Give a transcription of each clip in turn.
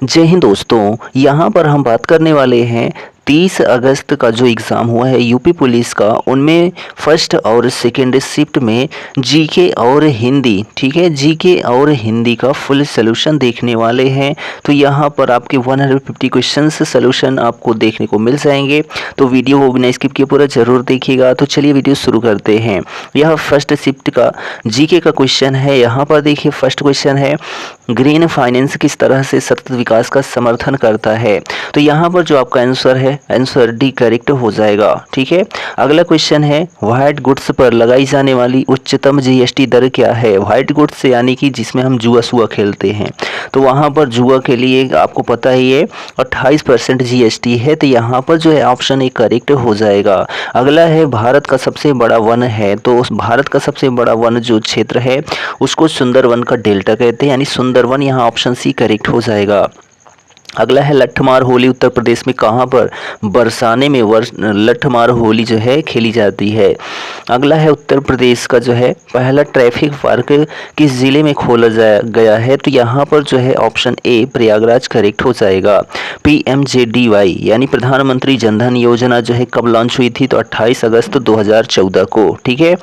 जय हिंद दोस्तों, यहाँ पर हम बात करने वाले हैं 30 अगस्त का जो एग्ज़ाम हुआ है यूपी पुलिस का, उनमें फर्स्ट और सेकंड शिफ्ट में जीके और हिंदी, ठीक है, जीके और हिंदी का फुल सॉल्यूशन देखने वाले हैं। तो यहाँ पर आपके 150 क्वेश्चंस सॉल्यूशन आपको देखने को मिल जाएंगे। तो वीडियो को बिना स्किप किए पूरा ज़रूर देखिएगा। तो चलिए वीडियो शुरू करते हैं। यह फर्स्ट शिफ्ट का जीके का क्वेश्चन है। यहाँ पर देखिए फर्स्ट क्वेश्चन है, ग्रीन फाइनेंस किस तरह से सतत विकास का समर्थन करता है। तो यहाँ पर जो आपका आंसर है, आंसर डी करेक्ट हो जाएगा, ठीक है। अगला क्वेश्चन है, व्हाइट गुड्स पर लगाई जाने वाली उच्चतम जीएसटी दर क्या है। व्हाइट गुड्स यानी कि जिसमें हम जुआ सुआ खेलते हैं, तो वहाँ पर जुआ के लिए आपको पता ही है 28% जीएसटी है। तो यहाँ पर जो है ऑप्शन ए करेक्ट हो जाएगा। अगला है, भारत का सबसे बड़ा वन है। तो उस भारत का सबसे बड़ा वन जो क्षेत्र है उसको सुंदरवन का डेल्टा कहते हैं, यानी सुंदरवन। यहाँ ऑप्शन सी करेक्ट हो जाएगा। अगला है, लठमार होली उत्तर प्रदेश में कहाँ पर, बरसाने में लठमार होली जो है खेली जाती है। अगला है, उत्तर प्रदेश का जो है पहला ट्रैफिक पार्क किस जिले में खोला गया है। तो यहाँ पर जो है ऑप्शन ए प्रयागराज करेक्ट हो जाएगा। PMJDY यानी प्रधानमंत्री जनधन योजना जो है कब लॉन्च हुई थी, तो 28 अगस्त 2014 को, ठीक है।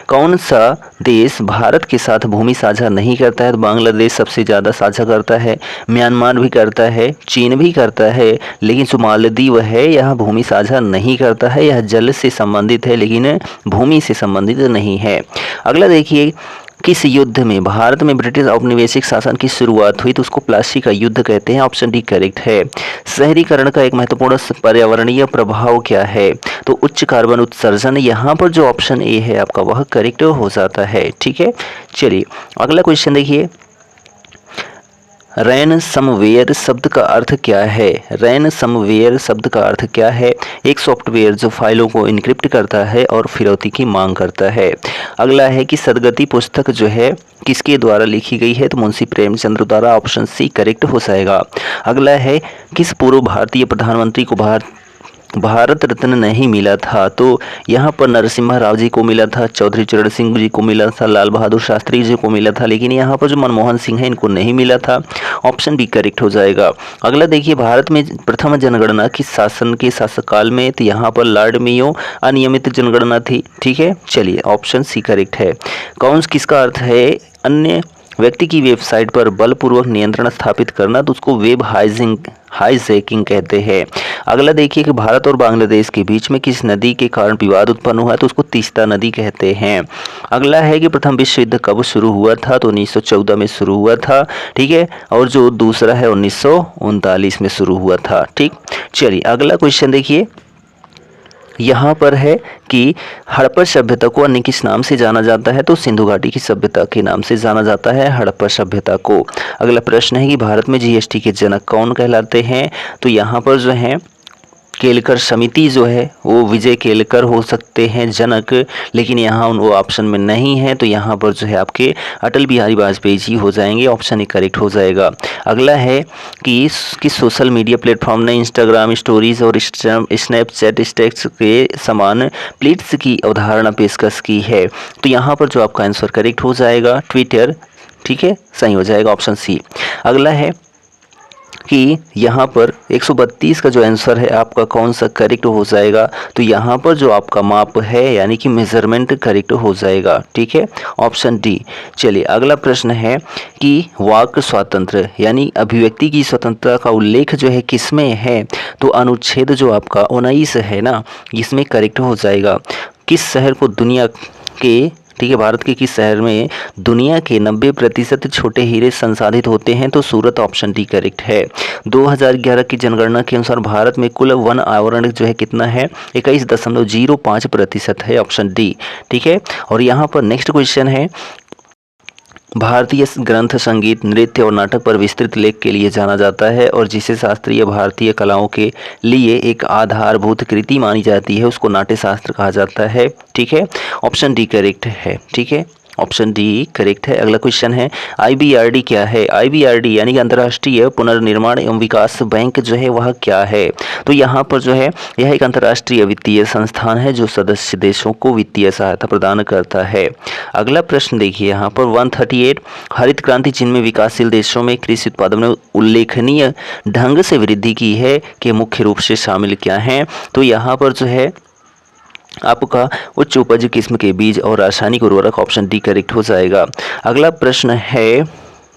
कौन सा देश भारत के साथ भूमि साझा नहीं करता है। तो बांग्लादेश सबसे ज़्यादा साझा करता है, म्यांमार भी करता है, चीन भी करता है, लेकिन जो मालदीव है यह भूमि साझा नहीं करता है। यह जल से संबंधित है लेकिन भूमि से संबंधित नहीं है। अगला देखिए, किस युद्ध में भारत में ब्रिटिश औपनिवेशिक शासन की शुरुआत हुई। तो उसको प्लासी का युद्ध कहते हैं, ऑप्शन डी करेक्ट है। शहरीकरण का एक महत्वपूर्ण पर्यावरणीय प्रभाव क्या है। तो उच्च कार्बन उत्सर्जन। यहाँ पर जो ऑप्शन ए है आपका वह करेक्ट हो जाता है, ठीक है। चलिए अगला क्वेश्चन देखिए, रैनसमवेयर शब्द का अर्थ क्या है। रैनसमवेयर शब्द का अर्थ क्या है। एक सॉफ्टवेयर जो फाइलों को इनक्रिप्ट करता है और फिरौती की मांग करता है। अगला है कि सदगति पुस्तक जो है किसके द्वारा लिखी गई है। तो मुंशी प्रेमचंद्र द्वारा, ऑप्शन सी करेक्ट हो जाएगा। अगला है, किस पूर्व भारतीय प्रधानमंत्री को भारत रत्न नहीं मिला था। तो यहाँ पर नरसिम्हा राव जी को मिला था, चौधरी चरण सिंह जी को मिला था, लाल बहादुर शास्त्री जी को मिला था, लेकिन यहाँ पर जो मनमोहन सिंह है इनको नहीं मिला था। ऑप्शन बी करेक्ट हो जाएगा। अगला देखिए, भारत में प्रथम जनगणना किस शासन के शासनकाल में। तो यहाँ पर लॉर्ड मेयो अनियमित जनगणना थी, ठीक है। चलिए ऑप्शन सी करेक्ट है। कौन किसका अर्थ है, अन्य व्यक्ति की वेबसाइट पर बलपूर्वक नियंत्रण स्थापित करना। तो उसको वेब हाईजैकिंग कहते हैं। अगला देखिए कि भारत और बांग्लादेश के बीच में किस नदी के कारण विवाद उत्पन्न हुआ है। तो उसको तीस्ता नदी कहते हैं। अगला है कि प्रथम विश्व युद्ध कब शुरू हुआ था। तो 1914 में शुरू हुआ था, ठीक है। और जो दूसरा है 1939 में शुरू हुआ था, ठीक। चलिए अगला क्वेश्चन देखिए, यहाँ पर है कि हड़प्पा सभ्यता को अन्य किस नाम से जाना जाता है। तो सिंधु घाटी की सभ्यता के नाम से जाना जाता है हड़प्पा सभ्यता को। अगला प्रश्न है कि भारत में जीएसटी के जनक कौन कहलाते हैं। तो यहाँ पर जो है केलकर समिति जो है वो विजय केलकर हो सकते हैं जनक, लेकिन यहाँ वो ऑप्शन में नहीं है। तो यहाँ पर जो है आपके अटल बिहारी वाजपेयी जी हो जाएंगे, ऑप्शन ही करेक्ट हो जाएगा। अगला है कि किस सोशल मीडिया प्लेटफॉर्म ने इंस्टाग्राम स्टोरीज और स्नैपचैट स्टेटस के समान प्लीट्स की अवधारणा पेशकश की है। तो यहाँ पर जो आपका आंसर करेक्ट हो जाएगा ट्विटर, ठीक है, सही हो जाएगा, ऑप्शन सी। अगला है कि यहाँ पर 132 का जो आंसर है आपका कौन सा करेक्ट हो जाएगा। तो यहाँ पर जो आपका माप है यानी कि मेजरमेंट करेक्ट हो जाएगा, ठीक है, ऑप्शन डी। चलिए अगला प्रश्न है कि वाक स्वातंत्र्य यानी अभिव्यक्ति की स्वतंत्रता का उल्लेख जो है किसमें है। तो अनुच्छेद जो आपका 19 है ना, इसमें करेक्ट हो जाएगा। किस शहर को दुनिया के, ठीक है, भारत के किस शहर में दुनिया के 90% छोटे हीरे संसाधित होते हैं। तो सूरत, ऑप्शन डी करेक्ट है। 2011 की जनगणना के अनुसार भारत में कुल वन आवरण जो है कितना है, 21.05% है, ऑप्शन डी, ठीक है। और यहाँ पर नेक्स्ट क्वेश्चन है, भारतीय ग्रंथ, संगीत, नृत्य और नाटक पर विस्तृत लेख के लिए जाना जाता है और जिसे शास्त्रीय भारतीय कलाओं के लिए एक आधारभूत कृति मानी जाती है उसको नाट्य शास्त्र कहा जाता है, ठीक है, ऑप्शन डी करेक्ट है, ठीक है। ऑप्शन डी करेक्ट है। अगला क्वेश्चन है IBRD क्या है? IBRD यानी कि अंतर्राष्ट्रीय पुनर्निर्माण एवं विकास बैंक जो है वह क्या है? तो यहाँ पर जो है यह एक अंतर्राष्ट्रीय वित्तीय संस्थान है जो सदस्य देशों को वित्तीय सहायता प्रदान करता है। अगला प्रश्न देखिए यहाँ पर 138 हरित क्रांति जिनमें विकासशील देशों में कृषि उत्पादन में उल्लेखनीय ढंग से वृद्धि की है कि मुख्य रूप से शामिल क्या हैं? तो यहाँ पर जो है आपका उच्च उपज किस्म के बीज और रासायनिक उर्वरक, ऑप्शन डी करेक्ट हो जाएगा। अगला प्रश्न है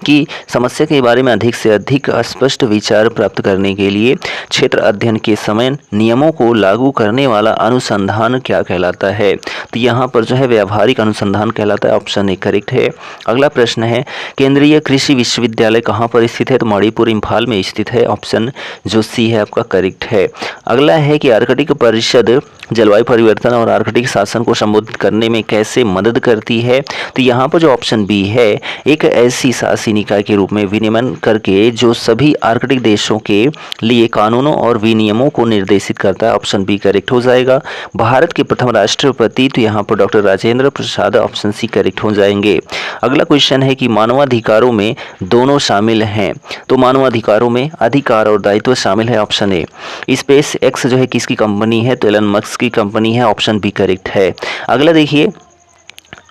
कि समस्या के बारे में अधिक से अधिक स्पष्ट विचार प्राप्त करने के लिए क्षेत्र अध्ययन के समय नियमों को लागू करने वाला अनुसंधान क्या कहलाता है? तो यहाँ पर जो है व्यावहारिक अनुसंधान कहलाता है, ऑप्शन ए करेक्ट है। अगला प्रश्न है केंद्रीय कृषि विश्वविद्यालय कहाँ पर स्थित है? तो मणिपुर इम्फाल में स्थित है, ऑप्शन जो सी है आपका करेक्ट है। अगला है कि आर्कटिक परिषद जलवायु परिवर्तन और आर्कटिक शासन को संबोधित करने में कैसे मदद करती है? तो यहाँ पर जो ऑप्शन बी है एक ऐसी शासी निकाय के रूप में विनियमन करके जो सभी आर्कटिक देशों के लिए कानूनों और विनियमों को निर्देशित करता है, ऑप्शन बी करेक्ट हो जाएगा। भारत के प्रथम राष्ट्रपति तो यहाँ पर doctor Rajendra Prasad, option C correct हो जाएंगे। अगला क्वेश्चन है कि मानवाधिकारों में दोनों शामिल हैं, तो मानवाधिकारों में अधिकार और दायित्व शामिल है, ऑप्शन ए। स्पेस एक्स जो है किसकी कंपनी है? तो एलन मस्क की कंपनी है, ऑप्शन बी करेक्ट है। अगला देखिए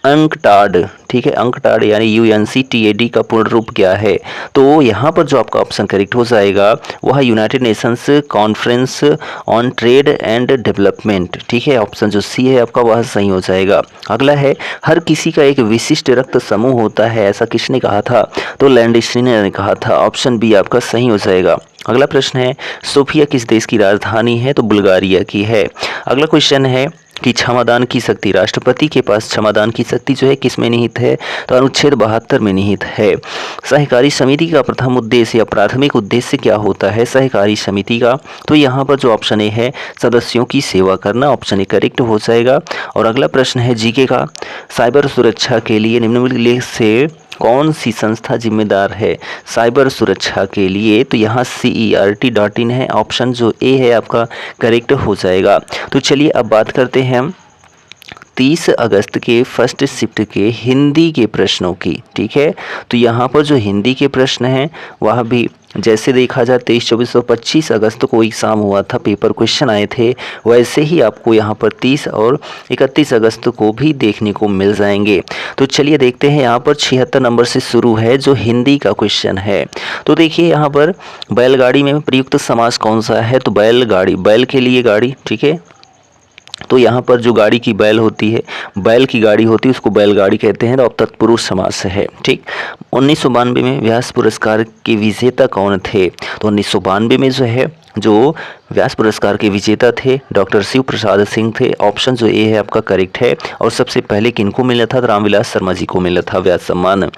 अंकटाड, ठीक है, अंकटाड यानी UNCTAD का पूर्ण रूप क्या है? तो यहाँ पर जो आपका ऑप्शन करेक्ट हो जाएगा वह United Nations conference on trade and development, ठीक है, ऑप्शन जो सी है आपका वह सही हो जाएगा। अगला है हर किसी का एक विशिष्ट रक्त समूह होता है, ऐसा किसने कहा था? तो लैंडस्टीनर ने कहा था, ऑप्शन बी आपका सही हो जाएगा। अगला प्रश्न है सोफिया किस देश की राजधानी है? तो बुल्गारिया की है। अगला क्वेश्चन है कि क्षमादान की शक्ति, राष्ट्रपति के पास क्षमादान की शक्ति जो है किस में निहित है? तो अनुच्छेद 72 में निहित है। सहकारी समिति का प्रथम उद्देश्य या प्राथमिक उद्देश्य क्या होता है सहकारी समिति का? तो यहाँ पर जो ऑप्शन ए है सदस्यों की सेवा करना, ऑप्शन ए करेक्ट हो जाएगा। और अगला प्रश्न है जीके का, साइबर सुरक्षा के लिए निम्नलिखित से कौन सी संस्था जिम्मेदार है साइबर सुरक्षा के लिए? तो यहाँ CERT.in है, ऑप्शन जो ए है आपका करेक्ट हो जाएगा। तो चलिए अब बात करते हैं हम 30 अगस्त के फर्स्ट शिफ्ट के हिंदी के प्रश्नों की, ठीक है। तो यहाँ पर जो हिंदी के प्रश्न हैं वह भी जैसे देखा जाए 23, 24 और 25 अगस्त को एग्ज़ाम हुआ था, पेपर क्वेश्चन आए थे, वैसे ही आपको यहाँ पर 30 और 31 अगस्त को भी देखने को मिल जाएंगे। तो चलिए देखते हैं, यहाँ पर 76 नंबर से शुरू है जो हिंदी का क्वेश्चन है। तो देखिए यहाँ पर बैलगाड़ी में प्रयुक्त समास कौन सा है? तो बैलगाड़ी, बैल के लिए गाड़ी, ठीक है। तो यहाँ पर जो गाड़ी की बैल होती है, बैल की गाड़ी होती है, उसको बैलगाड़ी कहते हैं, तो अब तत्पुरुष समास है, ठीक। 1992 में व्यास पुरस्कार के विजेता कौन थे? तो 1992 में जो है जो व्यास पुरस्कार के विजेता थे डॉक्टर शिव प्रसाद सिंह थे, ऑप्शन जो ए है आपका करेक्ट है। और सबसे पहले किनको मिला था? तो रामविलास शर्मा जी को मिला था व्यास सम्मान।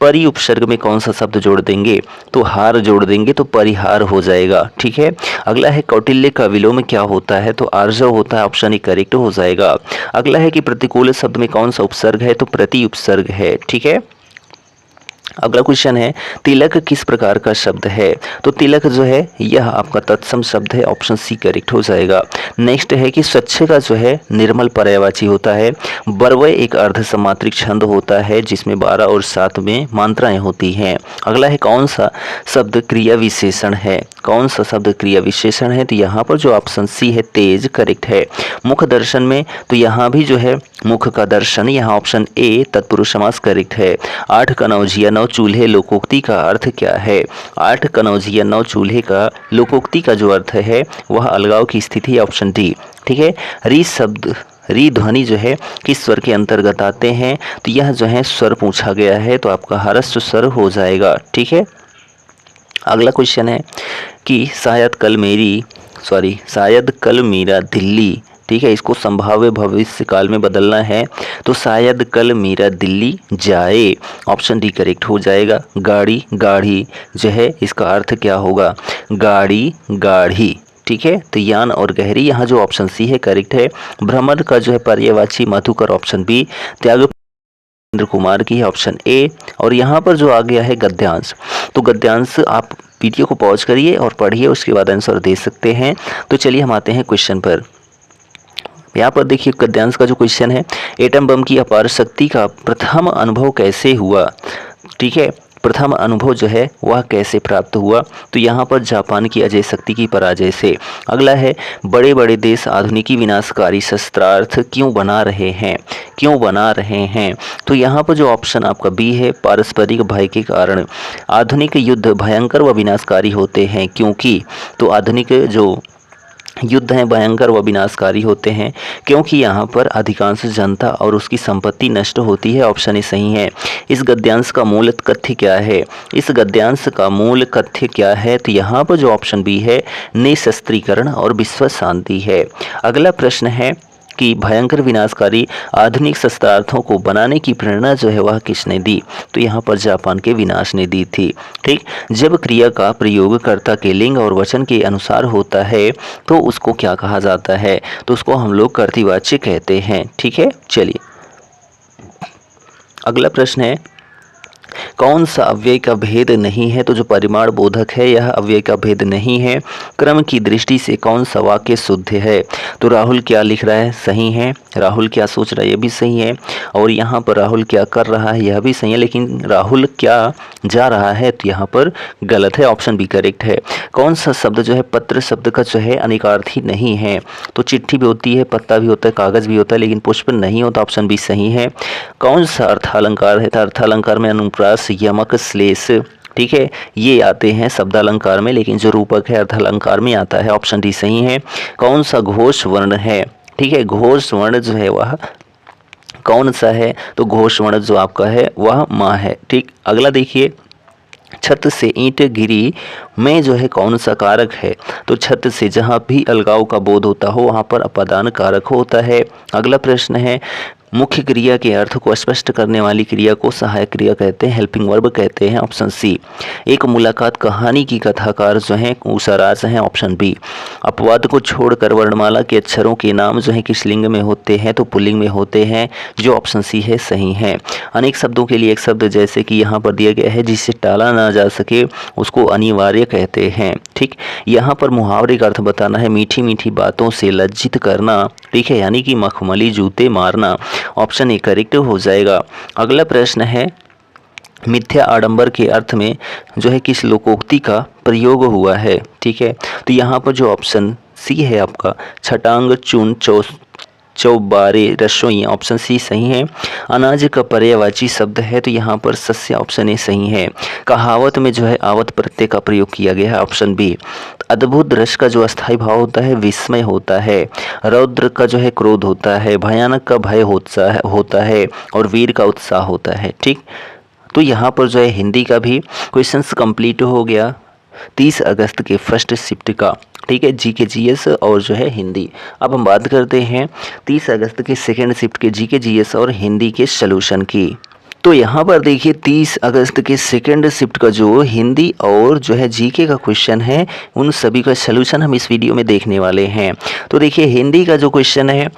परि उपसर्ग में कौन सा शब्द जोड़ देंगे? तो हार जोड़ देंगे, तो परिहार हो जाएगा, ठीक है। अगला है कौटिल्य का विलोम क्या होता है? तो आर्जव होता है, ऑप्शन ए करेक्ट हो जाएगा। अगला है कि प्रतिकूल शब्द में कौन सा उपसर्ग है? तो प्रति उपसर्ग है, ठीक है। अगला क्वेश्चन है तिलक किस प्रकार का शब्द है? तो तिलक जो है यह आपका तत्सम शब्द है, ऑप्शन सी करेक्ट हो जाएगा। नेक्स्ट है कि स्वच्छ का जो है निर्मल पर्यायवाची होता है। बरवय एक अर्धसमात्रिक छंद होता है जिसमें 12 और 7 में मात्राएं होती हैं। अगला है कौन सा शब्द क्रिया विशेषण है? कौन सा शब्द क्रिया विशेषण है? तो यहाँ पर जो ऑप्शन सी है तेज करेक्ट है। मुख दर्शन में तो यहाँ भी जो है मुख का दर्शन, यहाँ ऑप्शन ए तत्पुरुष समास करेक्ट है। 8 कनौजिया 9 चूल्हे लोकोक्ति का अर्थ क्या है? 8 कनौजिया 9 चूल्हे का लोकोक्ति का जो अर्थ है वह अलगाव की स्थिति, ऑप्शन डी, ठीक है। री शब्द, री ध्वनि जो है किस स्वर के अंतर्गत आते हैं? तो यह जो है स्वर पूछा गया है, तो आपका हरस्व स्वर हो जाएगा, ठीक है। अगला क्वेश्चन है कि शायद कल मेरा दिल्ली, ठीक है, इसको संभाव्य भविष्य काल में बदलना है, तो शायद कल मेरा दिल्ली जाए, ऑप्शन डी करेक्ट हो जाएगा। गाड़ी गाढ़ी जो है इसका अर्थ क्या होगा? गाड़ी गाढ़ी, ठीक है। तो यान और गहरी, यहाँ जो ऑप्शन सी है करेक्ट है। भ्रमर का जो है पर्यायवाची मधुकर, ऑप्शन बी। त्याग कुमार की है, ऑप्शन ए। और यहाँ पर जो आ गया है गद्यांश, तो गद्यांश आप वीडियो को पॉज करिए और पढ़िए, उसके बाद आंसर दे सकते हैं। तो चलिए हम आते हैं क्वेश्चन पर। यहाँ पर देखिए गद्यांश का जो क्वेश्चन है, एटम बम की अपार शक्ति का प्रथम अनुभव कैसे हुआ, ठीक है, प्रथम अनुभव जो है वह कैसे प्राप्त हुआ, तो यहाँ पर जापान की अजय शक्ति की पराजय से। अगला है, बड़े बड़े देश आधुनिकी विनाशकारी शस्त्रास्त्र क्यों बना रहे हैं, क्यों बना रहे हैं, तो यहाँ पर जो ऑप्शन आपका बी है, पारस्परिक भय के कारण। आधुनिक युद्ध भयंकर व विनाशकारी होते हैं क्योंकि, तो आधुनिक जो युद्ध हैं भयंकर व विनाशकारी होते हैं क्योंकि यहाँ पर अधिकांश जनता और उसकी संपत्ति नष्ट होती है। ऑप्शन ए सही है। इस गद्यांश का मूल कथ्य क्या है, इस गद्यांश का मूल कथ्य क्या है, तो यहाँ पर जो ऑप्शन बी है, निशस्त्रीकरण और विश्व शांति है। अगला प्रश्न है कि भयंकर विनाशकारी आधुनिक शस्त्रास्त्रों को बनाने की प्रेरणा जो है वह किसने दी, तो यहाँ पर जापान के विनाश ने दी थी। ठीक, जब क्रिया का प्रयोग कर्ता के लिंग और वचन के अनुसार होता है तो उसको क्या कहा जाता है, तो उसको हम लोग कर्तृवाच्य कहते हैं। ठीक है, चलिए अगला प्रश्न है, कौन सा अव्यय का भेद नहीं है, तो जो परिमाण बोधक है यह अव्यय का भेद नहीं है। क्रम की दृष्टि से कौन सा वाक्य शुद्ध है, तो राहुल क्या लिख रहा है, सही है। राहुल क्या सोच रहा है, यह भी सही है। और यहाँ पर राहुल क्या कर रहा है, यह भी सही है। लेकिन राहुल क्या जा रहा है, तो यहाँ पर गलत है। ऑप्शन बी करेक्ट है। कौन सा शब्द जो है पत्र शब्द का जो है अनिकार्थी नहीं है, तो चिट्ठी भी होती है, पत्ता भी होता है, कागज भी होता है, लेकिन पुष्प नहीं होता। ऑप्शन बी सही है। कौन सा अर्थालंकार है, तो अर्थालंकार में अनुप्रास, यमक, श्लेष, ठीक है, ये आते हैं शब्दालंकार में, लेकिन जो रूपक है अर्थालंकार में आता है। ऑप्शन डी सही है। कौन सा घोष वर्ण है, ठीक है, घोष वर्ण जो है वह कौन सा है, तो घोष वर्ण जो आपका है वह माँ है। ठीक, अगला देखिए, छत से ईंट गिरी में जो है कौन सा कारक है, तो छत से जहाँ भी अलगाव का बोध होता हो वहाँ पर अपादान कारक होता है। अगला प्रश्न है, मुख्य क्रिया के अर्थ को स्पष्ट करने वाली क्रिया को सहायक क्रिया कहते हैं, हेल्पिंग वर्ब कहते हैं। Option C. एक मुलाकात कहानी की कथाकार जो है उषाराज हैं। Option B. अपवाद को छोड़कर वर्णमाला के अक्षरों के नाम जो है किस लिंग में होते हैं, तो पुल्लिंग में होते हैं, जो ऑप्शन सी है सही है। अनेक शब्दों के लिए एक शब्द जैसे कि यहाँ पर दिया गया है जिसे टाला ना जा सके उसको अनिवार्य कहते हैं। ठीक, यहाँ पर मुहावरे का अर्थ बताना है, मीठी मीठी बातों से लज्जित करना, ठीक है, यानी कि मखमली जूते मारना। ऑप्शन ए करेक्ट हो जाएगा। अगला प्रश्न है, मिथ्या आडंबर के अर्थ में जो है किस लोकोक्ति का प्रयोग हुआ है, ठीक है, तो यहाँ पर जो ऑप्शन सी है आपका, छटांग चून चौबारे रसोई, ऑप्शन सी सही है। अनाज का पर्यायवाची शब्द है, तो यहाँ पर सस्य, ऑप्शन ए सही है। कहावत में जो है आवत प्रत्यय का प्रयोग किया गया है, ऑप्शन बी। अद्भुत रस का जो अस्थायी भाव होता है विस्मय होता है। रौद्र का जो है क्रोध होता है, भयानक का भय होता है और वीर का उत्साह होता है। ठीक, तो यहाँ पर जो है हिंदी का भी क्वेश्चंस कंप्लीट हो गया 30 अगस्त के फर्स्ट शिफ्ट का, ठीक है, जी के जीएस और जो है हिंदी। अब हम बात करते हैं 30 अगस्त के सेकेंड शिफ्ट के जी के जीएस और हिंदी के सलूशन की। तो यहाँ पर देखिए 30 अगस्त के सेकेंड शिफ्ट का जो हिंदी और जो है जीके का क्वेश्चन है उन सभी का सलूशन हम इस वीडियो में देखने वाले हैं। तो देखिए हिंदी का जो क्वेश्चन है,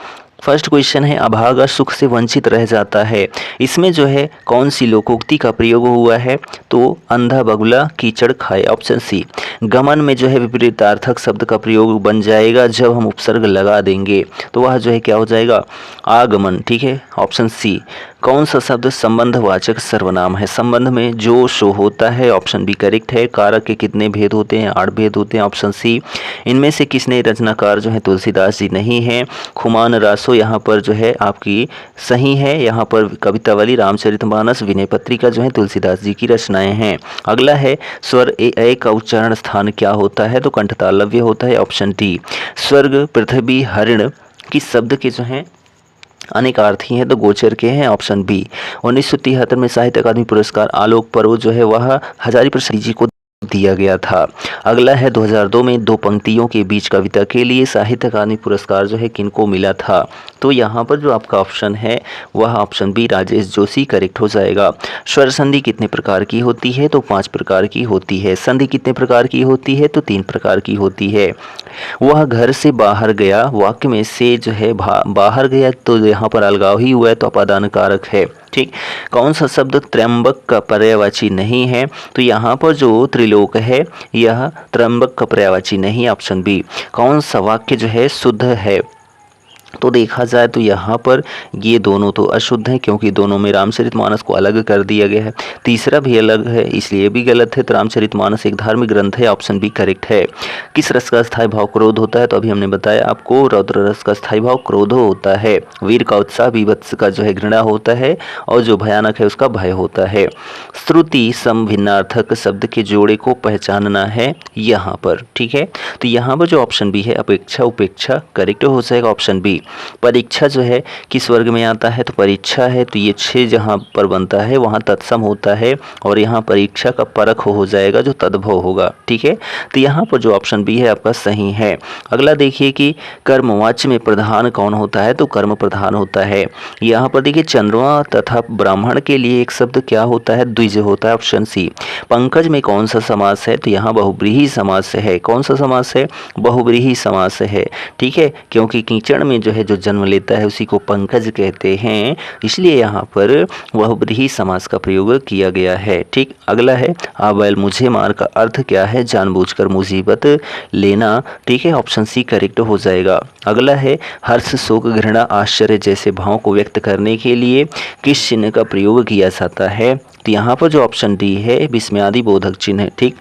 फर्स्ट क्वेश्चन है, अभागा सुख से वंचित रह जाता है, इसमें जो है कौन सी लोकोक्ति का प्रयोग हुआ है, तो अंधा बगुला कीचड़ खाए, ऑप्शन सी। गमन में जो है विपरीतार्थक शब्द का प्रयोग बन जाएगा जब हम उपसर्ग लगा देंगे, तो वह जो है क्या हो जाएगा, आगमन, ठीक है, ऑप्शन सी। कौन सा शब्द संबंधवाचक सर्वनाम है, संबंध में जो शो होता है, ऑप्शन बी करेक्ट है। कारक के कितने भेद होते हैं, 8 भेद होते हैं, ऑप्शन सी। इनमें से किसने रचनाकार जो है तुलसीदास जी नहीं है। खुमान रासो यहाँ पर जो है आपकी सही है, यहाँ पर कवितावली, रामचरितमानस, विनय पत्रिका जो है तुलसीदास जी की रचनाएं हैं। अगला है, स्वर ए का उच्चारण स्थान क्या होता है, तो कंठतालव्य होता है, ऑप्शन डी। स्वर्ग, पृथ्वी, हरिण किस शब्द के जो हैं अनेकार्थी हैं, तो गोचर के हैं, ऑप्शन बी। 1973 में साहित्य अकादमी पुरस्कार आलोक पर्व जो है वह हजारी प्रसाद जी को दिया गया था। अगला है 2002 में 2 पंक्तियों के बीच कविता के लिए साहित्य अकादमी पुरस्कार जो है किनको मिला था, तो यहाँ पर जो आपका ऑप्शन है वह option B Rajesh Joshi correct हो जाएगा। स्वर संधि कितने प्रकार की होती है, तो 5 प्रकार की होती है। संधि कितने प्रकार की होती है, तो 3 प्रकार की होती है। वह घर से बाहर गया, वाक्य में से जो है बाहर गया, तो यहाँ पर अलगाव ही हुआ है, तो अपादान कारक है। ठीक, कौन सा शब्द त्र्यंबक का पर्यायवाची नहीं है, तो यहाँ पर जो त्रिलोक है यह त्र्यंबक का पर्यायवाची नहीं, ऑप्शन बी। कौन सा वाक्य जो है शुद्ध है, तो देखा जाए तो यहाँ पर ये दोनों तो अशुद्ध हैं, क्योंकि दोनों में रामचरितमानस को अलग कर दिया गया है। तीसरा भी अलग है, इसलिए भी गलत है। तो रामचरितमानस एक धार्मिक ग्रंथ है, ऑप्शन बी करेक्ट है। किस रस का स्थायी भाव क्रोध होता है? तो अभी हमने बताया आपको, रौद्र रस का स्थायी भाव क्रोध होता है। वीर का उत्साह, बीभत्स का जो है घृणा होता है, और जो भयानक है उसका भय होता है। श्रुति सम भिन्नार्थक शब्द के जोड़े को पहचानना है यहाँ पर, ठीक है। तो यहाँ पर जो ऑप्शन बी है अपेक्षा उपेक्षा करेक्ट हो जाएगा, ऑप्शन बी। परीक्षा जो है किस वर्ग में आता है? तो परीक्षा है, तो ये 6 जहाँ पर बनता है वहाँ तत्सम होता है, और यहाँ परीक्षा का परख हो जाएगा जो तद्भव होगा, ठीक है। तो यहाँ पर जो ऑप्शन बी है आपका सही है। अगला देखिए कि कर्मवाच्य में प्रधान कौन होता है? तो कर्म प्रधान होता है। यहाँ पर देखिए चंद्रमा तथा ब्राह्मण के लिए एक शब्द क्या होता है? द्विज होता है, ऑप्शन सी। पंकज में कौन सा समास है? तो यहाँ बहुब्रीहि समास है। कौन सा समास है? बहुब्रीहि समास है, ठीक है, क्योंकि कीचड़ में जो है जो जन्म लेता है उसी को पंकज कहते हैं, इसलिए यहाँ पर बहुब्रीहि समास का प्रयोग किया गया है, ठीक। अगला है आ बैल मुझे मार का अर्थ क्या है? जानबूझकर मुसीबत लेना, ठीक है, ऑप्शन सी करेक्ट हो जाएगा। अगला है हर्ष शोक घृणा आश्चर्य जैसे भावों को व्यक्त करने के लिए किस चिन्ह का प्रयोग किया जाता है? तो यहाँ पर जो ऑप्शन डी है विस्मयादि बोधक चिन्ह है, ठीक।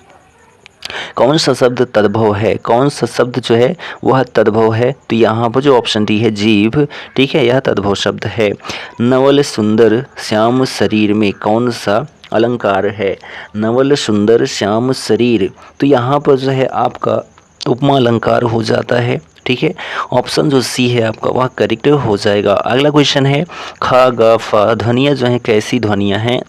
कौन सा शब्द तद्भव है? कौन सा शब्द जो है वह तद्भव है? तो यहाँ पर जो ऑप्शन डी है जीभ, ठीक है, यह तद्भव शब्द है। नवल सुंदर श्याम शरीर में कौन सा अलंकार है? नवल सुंदर श्याम शरीर, तो यहाँ पर जो है आपका उपमा अलंकार हो जाता है, ठीक है। ऑप्शन जो सी है आपका वह करेक्ट हो जाएगा। अगला क्वेश्चन है खा ग फा ध्वनियाँ जो हैं कैसी ध्वनियाँ हैं?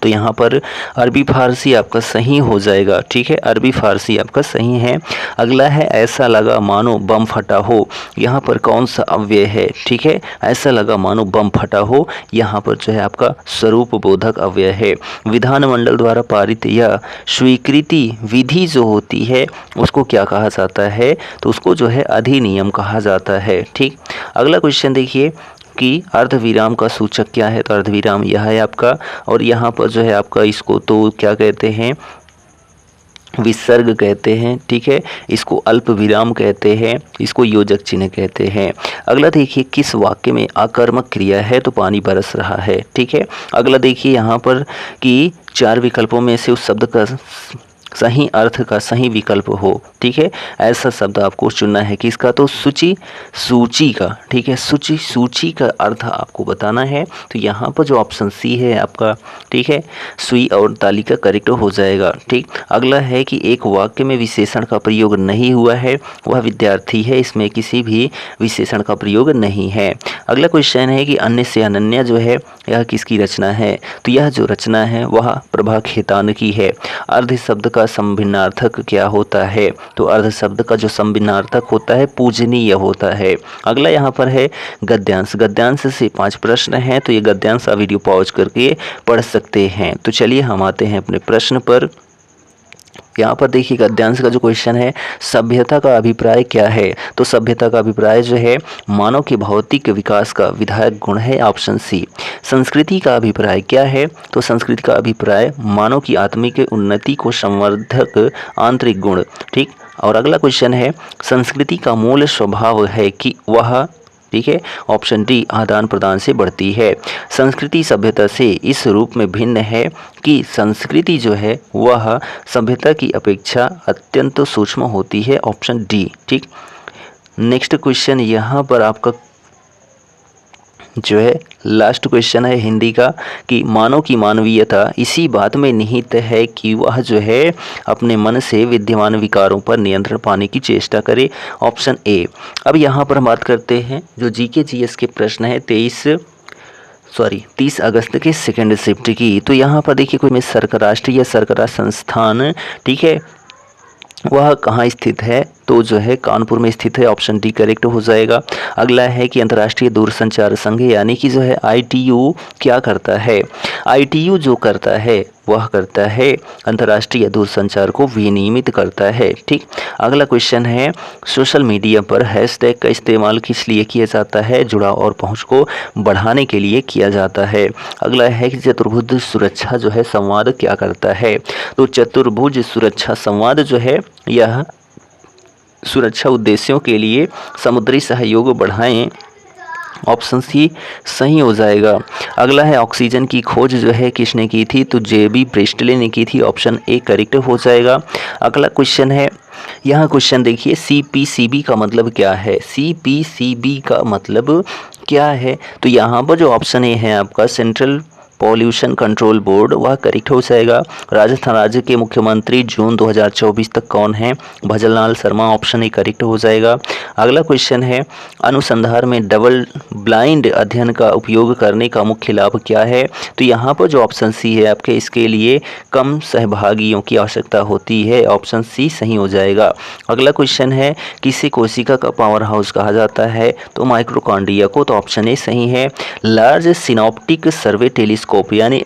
तो यहाँ पर अरबी फारसी आपका सही हो जाएगा, ठीक है, अरबी फारसी आपका सही है। अगला है ऐसा लगा मानो बम फटा हो, यहाँ पर कौन सा अव्यय है? ठीक है, ऐसा लगा मानो बम फटा हो, यहाँ पर जो है आपका स्वरूप बोधक अव्यय है। विधानमंडल द्वारा पारित या स्वीकृति विधि जो होती है उसको क्या कहा जाता है? तो उसको जो है अधिनियम कहा जाता है, ठीक। अगला क्वेश्चन देखिए कि अर्धविराम का सूचक क्या है? तो अर्धविराम यह है आपका, और यहाँ पर जो है आपका इसको तो क्या कहते हैं? विसर्ग कहते हैं, ठीक है, इसको अल्प विराम कहते हैं, इसको योजक चिन्ह कहते हैं। अगला देखिए किस वाक्य में आकर्मक क्रिया है? तो पानी बरस रहा है, ठीक है। अगला देखिए यहाँ पर कि 4 विकल्पों में से उस शब्द का सही अर्थ का सही विकल्प हो, ठीक है, ऐसा शब्द आपको चुनना है। किसका? तो सूची, सूची का, ठीक है, सूची, सूची का अर्थ आपको बताना है। तो यहाँ पर जो ऑप्शन सी है आपका, ठीक है, सुई और तालिका करेक्ट हो जाएगा, ठीक। अगला है कि एक वाक्य में विशेषण का प्रयोग नहीं हुआ है, वह विद्यार्थी है, इसमें किसी भी विशेषण का प्रयोग नहीं है। अगला क्वेश्चन है कि अन्य से अनन्या जो है यह किसकी रचना है? तो यह जो रचना है वह प्रभा खेतान की है। अर्ध शब्द का संभिन्नार्थक क्या होता है? तो अर्ध शब्द का जो संभिन्नार्थक होता है पूजनीय होता है। अगला यहाँ पर है गद्यांश। गद्यांश से 5 प्रश्न हैं, तो ये गद्यांश आप वीडियो पॉज करके पढ़ सकते हैं। तो चलिए हम आते हैं अपने प्रश्न पर। यहाँ पर देखिए गद्यांश का जो क्वेश्चन है, सभ्यता का अभिप्राय क्या है? तो सभ्यता का अभिप्राय जो है मानव के भौतिक विकास का विधायक गुण है, ऑप्शन सी। संस्कृति का अभिप्राय क्या है? तो संस्कृति का अभिप्राय मानव की आत्मिक उन्नति को संवर्धक आंतरिक गुण, ठीक। और अगला क्वेश्चन है संस्कृति का मूल स्वभाव है कि वह, ठीक है, ऑप्शन डी, आदान प्रदान से बढ़ती है। संस्कृति सभ्यता से इस रूप में भिन्न है कि संस्कृति जो है वह सभ्यता की अपेक्षा अत्यंत सूक्ष्म होती है, ऑप्शन डी, ठीक। नेक्स्ट क्वेश्चन यहाँ पर आपका जो है लास्ट क्वेश्चन है हिंदी का कि मानव की मानवीयता इसी बात में निहित है कि वह जो है अपने मन से विद्यमान विकारों पर नियंत्रण पाने की चेष्टा करे, ऑप्शन ए। अब यहाँ पर हम बात करते हैं जो जीके जीएस के प्रश्न है 30 अगस्त के सेकेंड शिफ्ट की। तो यहाँ पर देखिए कोई में राष्ट्रीय सरकार संस्थान, ठीक है, वह कहाँ स्थित है? तो जो है कानपुर में स्थित है, ऑप्शन डी करेक्ट हो जाएगा। अगला है कि अंतर्राष्ट्रीय दूरसंचार संघ यानी कि जो है आईटीयू क्या करता है? आईटीयू जो करता है वह करता है अंतर्राष्ट्रीय दूरसंचार को विनियमित करता है, ठीक। अगला क्वेश्चन है सोशल मीडिया पर हैशटैग का इस्तेमाल किस लिए किया जाता है? जुड़ाव और पहुंच को बढ़ाने के लिए किया जाता है। अगला है कि चतुर्भुज सुरक्षा जो है संवाद क्या करता है? तो चतुर्भुज सुरक्षा संवाद जो है यह सुरक्षा उद्देश्यों के लिए समुद्री सहयोग बढ़ाएं, ऑप्शन सी सही हो जाएगा। अगला है ऑक्सीजन की खोज जो है किसने की थी, तो जेबी प्रिस्टले ने की थी, ऑप्शन ए करेक्ट हो जाएगा। अगला क्वेश्चन है, यहाँ क्वेश्चन देखिए, सीपीसीबी का मतलब क्या है, सीपीसीबी का मतलब क्या है, तो यहाँ पर जो ऑप्शन ए है आपका सेंट्रल पॉल्यूशन कंट्रोल बोर्ड, वह करेक्ट हो जाएगा। राजस्थान राज्य के मुख्यमंत्री जून 2024 तक कौन है, Bhajanlal Sharma, option A correct हो जाएगा। अगला क्वेश्चन है, अनुसंधान में डबल ब्लाइंड अध्ययन का उपयोग करने का मुख्य लाभ क्या है, तो यहाँ पर जो ऑप्शन सी है आपके, इसके लिए कम सहभागियों की आवश्यकता होती है, ऑप्शन सी सही हो जाएगा। अगला क्वेश्चन है, किसे कोशिका का पावर हाउस कहा जाता है, तो माइक्रोकॉन्ड्रिया को, तो ऑप्शन ए सही है। लार्ज सिनॉप्टिक सर्वे टेलीस्कोप यानी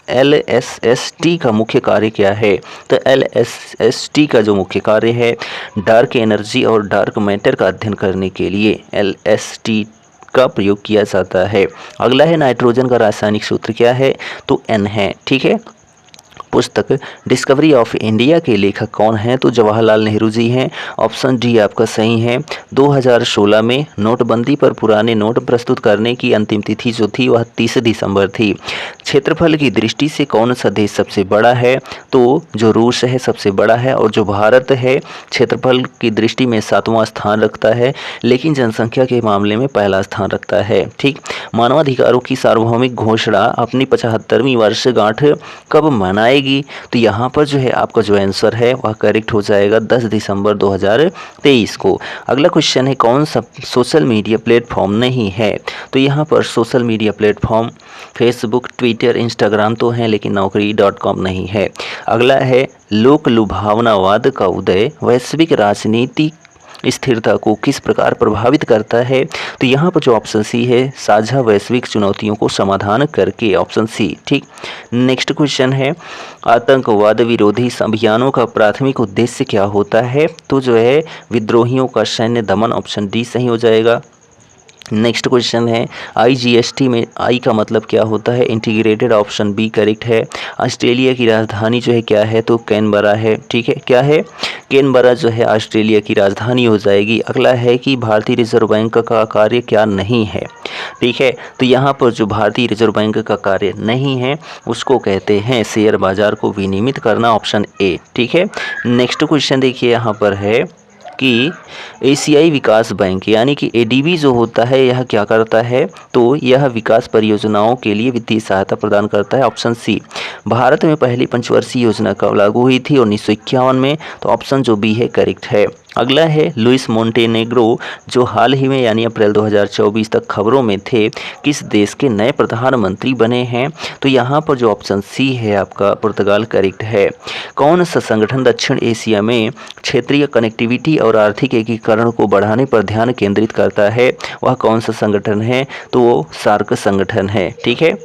LSST का मुख्य कार्य क्या है, तो LSST का जो मुख्य कार्य है डार्क एनर्जी और डार्क मैटर का अध्ययन करने के लिए LST का प्रयोग किया जाता है। अगला है, नाइट्रोजन का रासायनिक सूत्र क्या है, तो N है। ठीक है, पुस्तक डिस्कवरी ऑफ इंडिया के लेखक कौन हैं, तो जवाहरलाल नेहरू जी हैं, ऑप्शन डी आपका सही है। 2016 में नोटबंदी पर पुराने नोट प्रस्तुत करने की अंतिम तिथि जो थी वह 30 दिसंबर थी। क्षेत्रफल की दृष्टि से कौन सा देश सबसे बड़ा है, तो जो रूस है सबसे बड़ा है, और जो भारत है क्षेत्रफल की दृष्टि में 7वां स्थान रखता है, लेकिन जनसंख्या के मामले में पहला स्थान रखता है। ठीक, मानवाधिकारों की सार्वभौमिक घोषणा अपनी 75वीं वर्षगांठ कब मनाएगी, तो यहाँ पर जो है आपका जो आंसर है वह करेक्ट हो जाएगा 10 दिसंबर 2023 को। अगला क्वेश्चन है, कौन सा सोशल मीडिया प्लेटफॉर्म नहीं है, तो यहाँ पर social media platform Facebook, Twitter, Instagram तो हैं, लेकिन naukri.com नहीं है। अगला है, लोक लुभावनावाद का उदय वैश्विक राजनीति स्थिरता को किस प्रकार प्रभावित करता है, तो यहाँ पर जो ऑप्शन सी है, साझा वैश्विक चुनौतियों को समाधान करके, ऑप्शन सी। ठीक, नेक्स्ट क्वेश्चन है, आतंकवाद विरोधी अभियानों का प्राथमिक उद्देश्य क्या होता है, तो जो है विद्रोहियों का सैन्य दमन, ऑप्शन डी सही हो जाएगा। नेक्स्ट क्वेश्चन है, IGST में आई का मतलब क्या होता है, इंटीग्रेटेड, ऑप्शन बी करेक्ट है। ऑस्ट्रेलिया की राजधानी जो है क्या है, तो कैनबरा है। ठीक है, क्या है, कैनबरा जो है ऑस्ट्रेलिया की राजधानी हो जाएगी। अगला है कि भारतीय रिजर्व बैंक का कार्य क्या नहीं है। ठीक है, तो यहाँ पर जो भारतीय रिजर्व बैंक का कार्य नहीं है उसको कहते हैं शेयर बाजार को विनियमित करना, ऑप्शन ए। ठीक है, नेक्स्ट क्वेश्चन देखिए, यहाँ पर है कि एशियाई विकास बैंक यानी कि ADB जो होता है यह क्या करता है, तो यह विकास परियोजनाओं के लिए वित्तीय सहायता प्रदान करता है, ऑप्शन सी। भारत में पहली पंचवर्षीय योजना कब लागू हुई थी, 1951 में, तो ऑप्शन जो बी है करेक्ट है। अगला है, लुइस मोंटेनेग्रो जो हाल ही में यानी अप्रैल 2024 तक खबरों में थे, किस देश के नए प्रधानमंत्री बने हैं, तो यहाँ पर जो ऑप्शन सी है आपका पुर्तगाल करेक्ट है। कौन सा संगठन दक्षिण एशिया में क्षेत्रीय कनेक्टिविटी और आर्थिक एकीकरण को बढ़ाने पर ध्यान केंद्रित करता है, वह कौन सा संगठन है, तो वो सार्क संगठन है। ठीक है,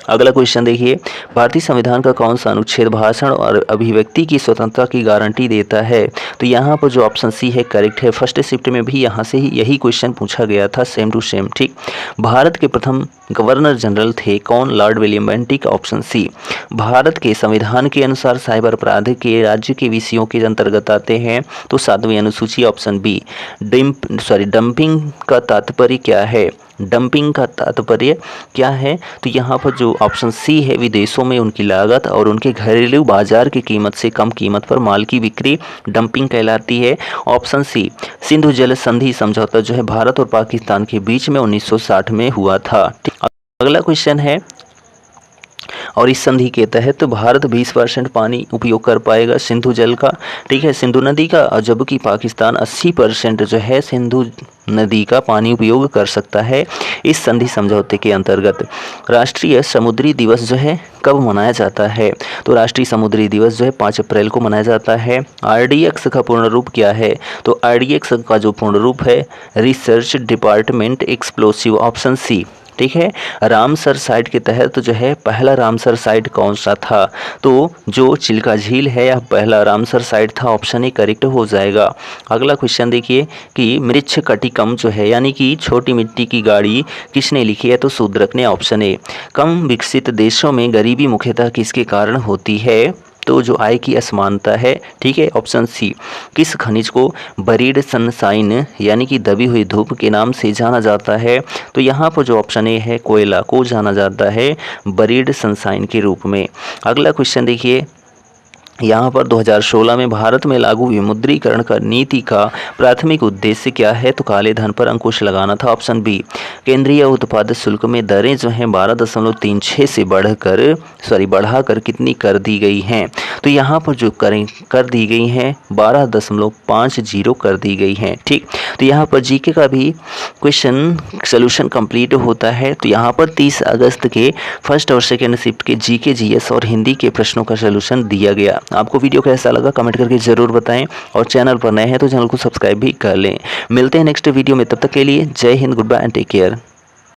अगला क्वेश्चन देखिए, भारतीय संविधान का कौन सा अनुच्छेद भाषण और अभिव्यक्ति की स्वतंत्रता की गारंटी देता है, तो यहाँ पर जो ऑप्शन सी है करेक्ट है। फर्स्ट शिफ्ट में भी यहाँ से ही यही क्वेश्चन पूछा गया था, सेम टू सेम। ठीक, भारत के प्रथम गवर्नर जनरल थे कौन, Lord William Bentinck, option C. Bharat के संविधान के अनुसार साइबर अपराध के राज्य के विषयों के अंतर्गत आते हैं, तो 7वीं अनुसूची, ऑप्शन बी। डंपिंग का तात्पर्य क्या है, डंपिंग का तात्पर्य क्या है, तो यहाँ पर जो ऑप्शन सी है, विदेशों में उनकी लागत और उनके घरेलू बाजार की कीमत से कम कीमत पर माल की बिक्री डंपिंग कहलाती है, ऑप्शन सी। सिंधु जल संधि समझौता जो है भारत और पाकिस्तान के बीच में 1960 में हुआ था। अगला क्वेश्चन है, और इस संधि के तहत भारत 20% पानी उपयोग कर पाएगा सिंधु जल का, ठीक है, सिंधु नदी का, और जबकि पाकिस्तान 80% जो है सिंधु नदी का पानी उपयोग कर सकता है इस संधि समझौते के अंतर्गत। राष्ट्रीय समुद्री दिवस जो है कब मनाया जाता है, तो राष्ट्रीय समुद्री दिवस जो है 5 अप्रैल को मनाया जाता है। RDX का पूर्ण रूप क्या है, तो RDX का जो पूर्ण रूप है, research department explosive, option C. ठीक है, रामसर साइट के तहत जो है पहला रामसर साइट कौन सा था, तो जो चिल्का झील है यह पहला रामसर साइट था, ऑप्शन ए करेक्ट हो जाएगा। अगला क्वेश्चन देखिए कि मृच्छकटिकम जो है यानी कि छोटी मिट्टी की गाड़ी किसने लिखी है, तो शूद्रक ने, ऑप्शन ए। कम विकसित देशों में गरीबी मुख्यतः किसके कारण होती है, तो जो आय की असमानता है, ठीक है। ऑप्शन सी, किस खनिज को बरीड सनशाइन यानी कि दबी हुई धूप के नाम से जाना जाता है? तो यहाँ पर जो ऑप्शन ए है, कोयला को जाना जाता है बरीड सनशाइन के रूप में। अगला क्वेश्चन देखिए, यहाँ पर 2016 में भारत में लागू विमुद्रीकरण का नीति का प्राथमिक उद्देश्य क्या है? तो काले धन पर अंकुश लगाना था। ऑप्शन बी, केंद्रीय उत्पाद शुल्क में दरें जो हैं 12.36 से बढ़ाकर कितनी कर दी गई हैं? तो यहाँ पर जो कर दी गई हैं 12.50 कर दी गई हैं, ठीक। तो यहाँ पर जीके का भी क्वेश्चन सोल्यूशन कंप्लीट होता है। तो यहाँ पर 30 अगस्त के फर्स्ट और सेकेंड शिफ्ट के जीके, जीएस और हिंदी के प्रश्नों का सोल्यूशन दिया गया। आपको वीडियो कैसा लगा कमेंट करके ज़रूर बताएं, और चैनल पर नए हैं तो चैनल को सब्सक्राइब भी कर लें। मिलते हैं नेक्स्ट वीडियो में, तब तक के लिए जय Hind, goodbye and take care.